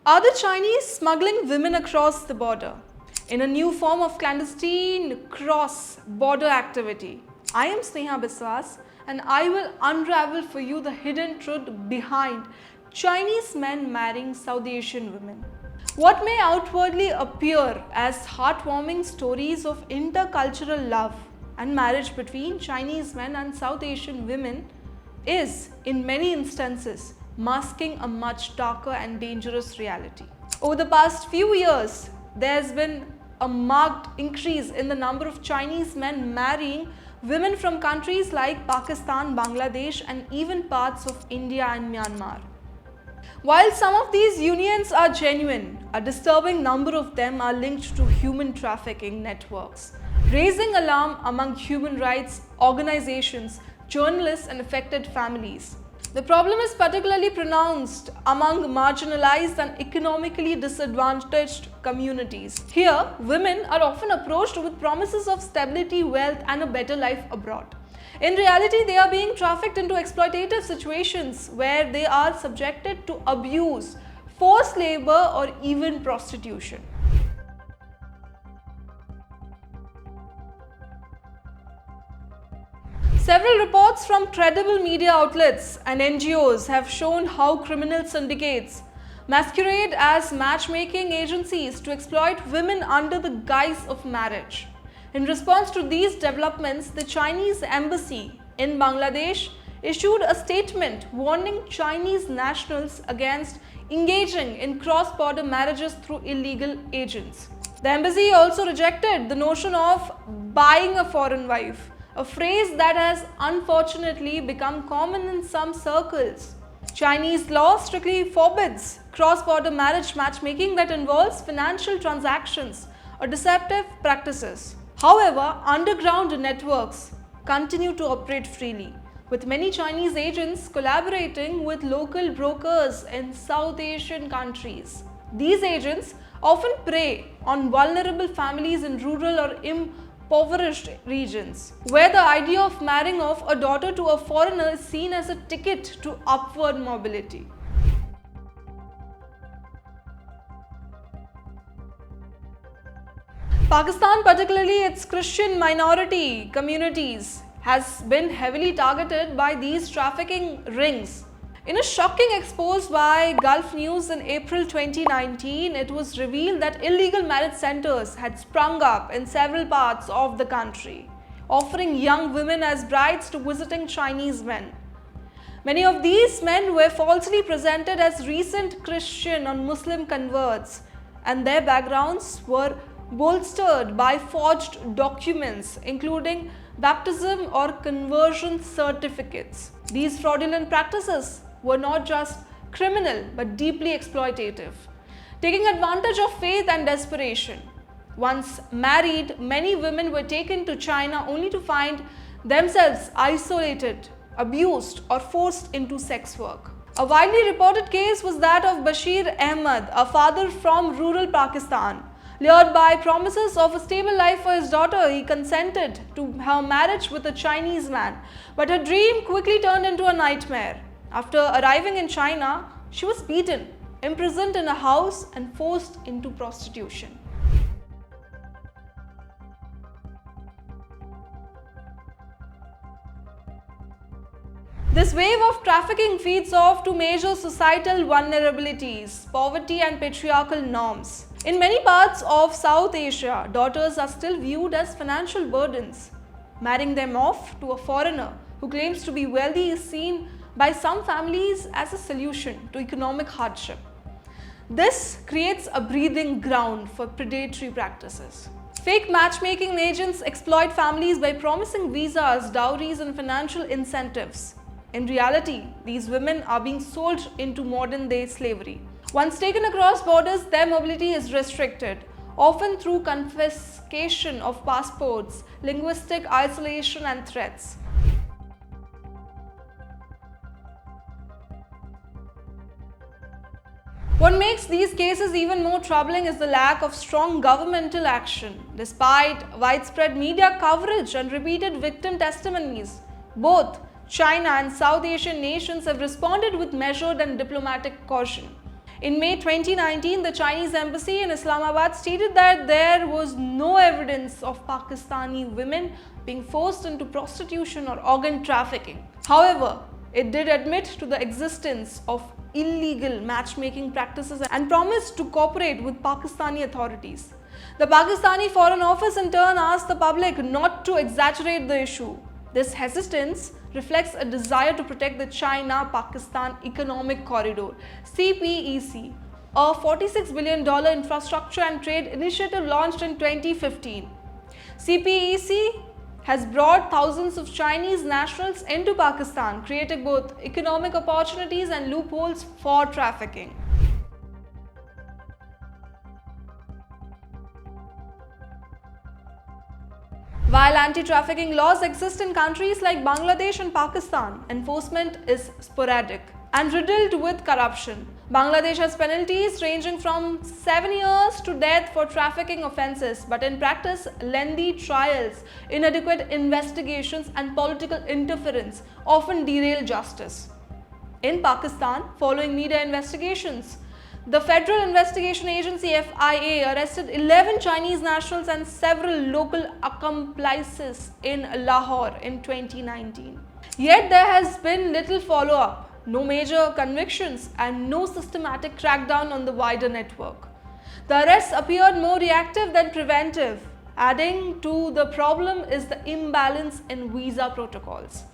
Are the Chinese smuggling women across the border in a new form of clandestine cross-border activity? I am Sneha Biswas and I will unravel for you the hidden truth behind Chinese men marrying South Asian women. What may outwardly appear as heartwarming stories of intercultural love and marriage between Chinese men and South Asian women is, in many instances, masking a much darker and dangerous reality. Over the past few years, there has been a marked increase in the number of Chinese men marrying women from countries like Pakistan, Bangladesh, and even parts of India and Myanmar. While some of these unions are genuine, a disturbing number of them are linked to human trafficking networks, raising alarm among human rights organizations, journalists, and affected families. The problem is particularly pronounced among marginalized and economically disadvantaged communities. Here, women are often approached with promises of stability, wealth, and a better life abroad. In reality, they are being trafficked into exploitative situations where they are subjected to abuse, forced labor, or even prostitution. Several reports from credible media outlets and NGOs have shown how criminal syndicates masquerade as matchmaking agencies to exploit women under the guise of marriage. In response to these developments, the Chinese embassy in Bangladesh issued a statement warning Chinese nationals against engaging in cross-border marriages through illegal agents. The embassy also rejected the notion of buying a foreign wife, a phrase that has unfortunately become common in some circles. Chinese law strictly forbids cross-border marriage matchmaking that involves financial transactions or deceptive practices. However, underground networks continue to operate freely, with many Chinese agents collaborating with local brokers in South Asian countries. These agents often prey on vulnerable families in rural or impoverished regions, where the idea of marrying off a daughter to a foreigner is seen as a ticket to upward mobility. Pakistan, particularly its Christian minority communities, has been heavily targeted by these trafficking rings. In a shocking expose by Gulf News in April 2019, it was revealed that illegal marriage centers had sprung up in several parts of the country, offering young women as brides to visiting Chinese men. Many of these men were falsely presented as recent Christian or Muslim converts, and their backgrounds were bolstered by forged documents, including baptism or conversion certificates. These fraudulent practices were not just criminal but deeply exploitative, taking advantage of faith and desperation. Once married, many women were taken to China only to find themselves isolated, abused, or forced into sex work. A widely reported case was that of Bashir Ahmed, a father from rural Pakistan. Lured by promises of a stable life for his daughter, he consented to her marriage with a Chinese man, but her dream quickly turned into a nightmare. After arriving in China, she was beaten, imprisoned in a house, and forced into prostitution. This wave of trafficking feeds off to major societal vulnerabilities, poverty, and patriarchal norms. In many parts of South Asia, daughters are still viewed as financial burdens. Marrying them off to a foreigner who claims to be wealthy is seen by some families as a solution to economic hardship. This creates a breathing ground for predatory practices. Fake matchmaking agents exploit families by promising visas, dowries, and financial incentives. In reality, these women are being sold into modern-day slavery. Once taken across borders, their mobility is restricted, often through confiscation of passports, linguistic isolation, and threats. What makes these cases even more troubling is the lack of strong governmental action. Despite widespread media coverage and repeated victim testimonies, both China and South Asian nations have responded with measured and diplomatic caution. In May 2019, the Chinese embassy in Islamabad stated that there was no evidence of Pakistani women being forced into prostitution or organ trafficking. However, it did admit to the existence of illegal matchmaking practices and promised to cooperate with Pakistani authorities. The Pakistani Foreign Office in turn asked the public not to exaggerate the issue. This hesitance reflects a desire to protect the China-Pakistan Economic Corridor (CPEC), a $46 billion infrastructure and trade initiative launched in 2015. CPEC has brought thousands of Chinese nationals into Pakistan, creating both economic opportunities and loopholes for trafficking. While anti-trafficking laws exist in countries like Bangladesh and Pakistan, enforcement is sporadic and riddled with corruption. Bangladesh has penalties ranging from 7 years to death for trafficking offences, but in practice, lengthy trials, inadequate investigations and political interference often derail justice. In Pakistan, following media investigations, the Federal Investigation Agency FIA arrested 11 Chinese nationals and several local accomplices in Lahore in 2019. Yet there has been little follow-up, no major convictions and no systematic crackdown on the wider network. The arrests appeared more reactive than preventive. Adding to the problem is the imbalance in visa protocols.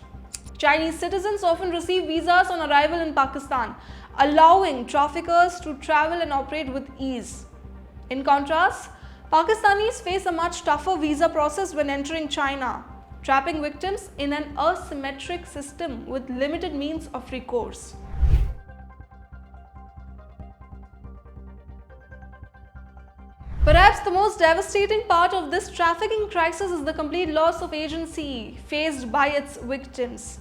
Chinese citizens often receive visas on arrival in Pakistan, allowing traffickers to travel and operate with ease. In contrast, Pakistanis face a much tougher visa process when entering China, trapping victims in an asymmetric system with limited means of recourse. Perhaps the most devastating part of this trafficking crisis is the complete loss of agency faced by its victims.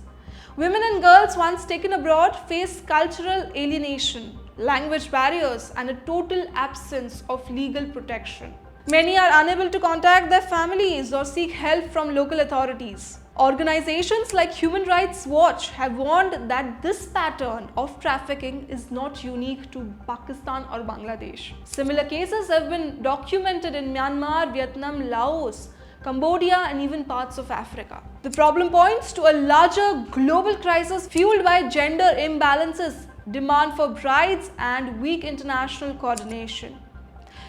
Women and girls once taken abroad face cultural alienation, language barriers, and a total absence of legal protection. Many are unable to contact their families or seek help from local authorities. Organizations like Human Rights Watch have warned that this pattern of trafficking is not unique to Pakistan or Bangladesh. Similar cases have been documented in Myanmar, Vietnam, Laos, Cambodia, and even parts of Africa. The problem points to a larger global crisis fueled by gender imbalances, demand for brides, and weak international coordination.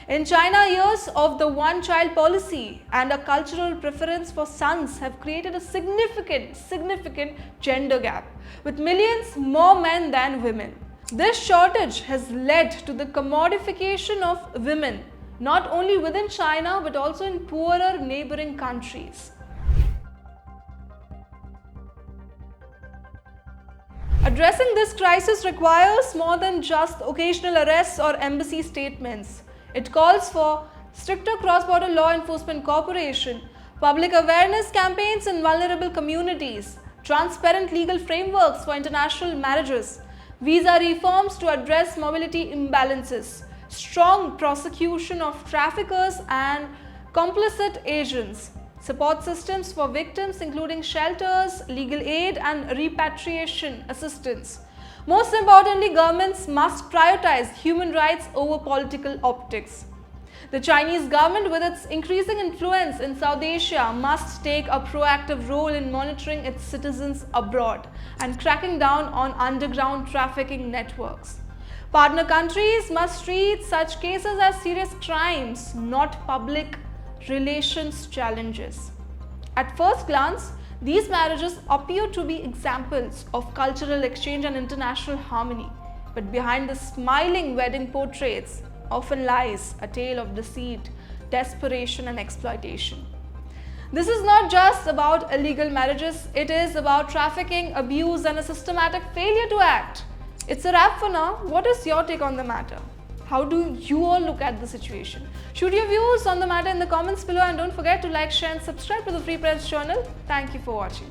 In China, years of the one-child policy and a cultural preference for sons have created a significant gender gap, with millions more men than women. This shortage has led to the commodification of women, not only within China but also in poorer neighboring countries. Addressing this crisis requires more than just occasional arrests or embassy statements. It calls for stricter cross-border law enforcement cooperation, public awareness campaigns in vulnerable communities, transparent legal frameworks for international marriages, visa reforms to address mobility imbalances, strong prosecution of traffickers and complicit agents, support systems for victims including shelters, legal aid and repatriation assistance. Most importantly, governments must prioritize human rights over political optics. The Chinese government, with its increasing influence in South Asia, must take a proactive role in monitoring its citizens abroad and cracking down on underground trafficking networks. Partner countries must treat such cases as serious crimes, not public relations challenges. At first glance, these marriages appear to be examples of cultural exchange and international harmony, but behind the smiling wedding portraits often lies a tale of deceit, desperation, and exploitation. This is not just about illegal marriages, it is about trafficking, abuse, and a systematic failure to act. It's a wrap for now. What is your take on the matter? How do you all look at the situation? Shoot your views on the matter in the comments below, and don't forget to like, share and subscribe to the Free Press channel. Thank you for watching.